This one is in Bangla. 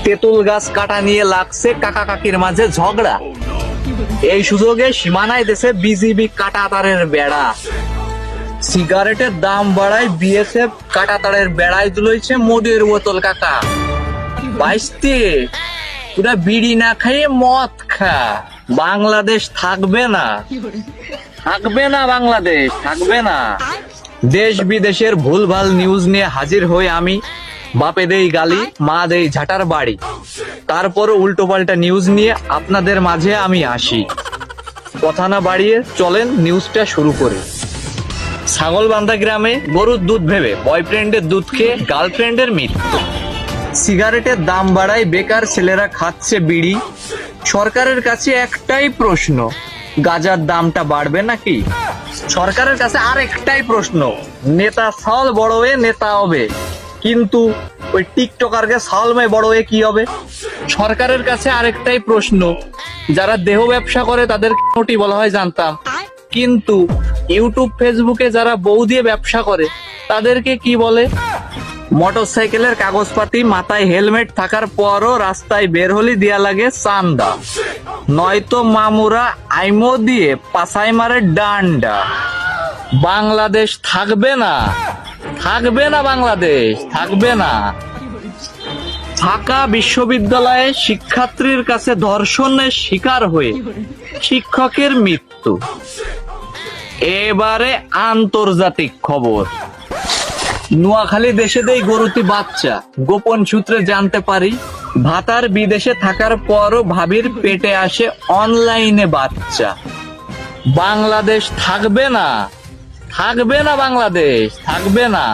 তেঁতুল গাছ কাটা নিয়ে লাগছে কাকা কাকির মাঝে ঝগড়া। এই সুযোগে সীমানায় দেশে বিজিবি কাঁটাতারের বেড়া। সিগারেটের দাম বাড়ায় বিএসএফ কাঁটাতারের বেড়ায় দুলইছে মদের বোতল কাকা। বাইশতে পুরা বিড়ি না খাইয়ে মদ খা, বাংলাদেশ থাকবে না, থাকবে না, বাংলাদেশ থাকবে না। দেশ বিদেশের ভুলভাল নিউজ নিয়ে হাজির হই আমি। বাপে দেই গালি, মা দেই ঝাঁটার বাড়ি, তারপর উল্টো পাল্টা নিউজ নিয়ে আপনাদের মাঝে আমি আসি। কথা না বাড়িয়ে চলেন নিউজটা শুরু করি। ছাগলবান্ধা গ্রামে গরুর দুধ ভেবে বয়ফ্রেন্ডের দুধ খেয়ে গার্লফ্রেন্ডের মৃত্যু। সিগারেটের দাম বাড়ায় বেকার ছেলেরা খাচ্ছে বিড়ি। সরকারের কাছে একটাই প্রশ্ন, গাঁজার দামটা বাড়বে নাকি? সরকারের কাছে আর একটাই প্রশ্ন, নেতা সাল বড় হয়ে নেতা হবে, কিন্তু ওই টিকটকারকে সালমে বড় হয়ে কি হবে? সরকারের কাছে আরেকটাই প্রশ্ন, যারা দেহ ব্যবসা করে তাদের নোটি বলা হয় জানতাম, কিন্তু ইউটিউব ফেসবুকে যারা বউ দিয়ে ব্যবসা করে তাদেরকে কি বলে? মোটরসাইকেলের কাগজপাতি, মাথায় হেলমেট থাকার পরও রাস্তায় বের হলি দিয়া লাগে চান্দা, নয়তো মামুরা আইমো দিয়ে পাছাই মারে ডান্ডা। বাংলাদেশ থাকবে না, থাকবে না, বাংলাদেশ থাকবে না। ঢাকা বিশ্ববিদ্যালয়ে শিক্ষার্থীর কাছে ধর্ষণের শিকার হয়ে শিক্ষকের মৃত্যু। এবারে আন্তর্জাতিক খবর। নোয়াখালী দেশে দেই গরুটি বাচ্চা, গোপন সূত্রে জানতে পারি ভাতার বিদেশে থাকার পরও ভাবির পেটে আসে অনলাইনে বাচ্চা। বাংলাদেশ থাকবে না, থাকবে না, বাংলাদেশ থাকবে না।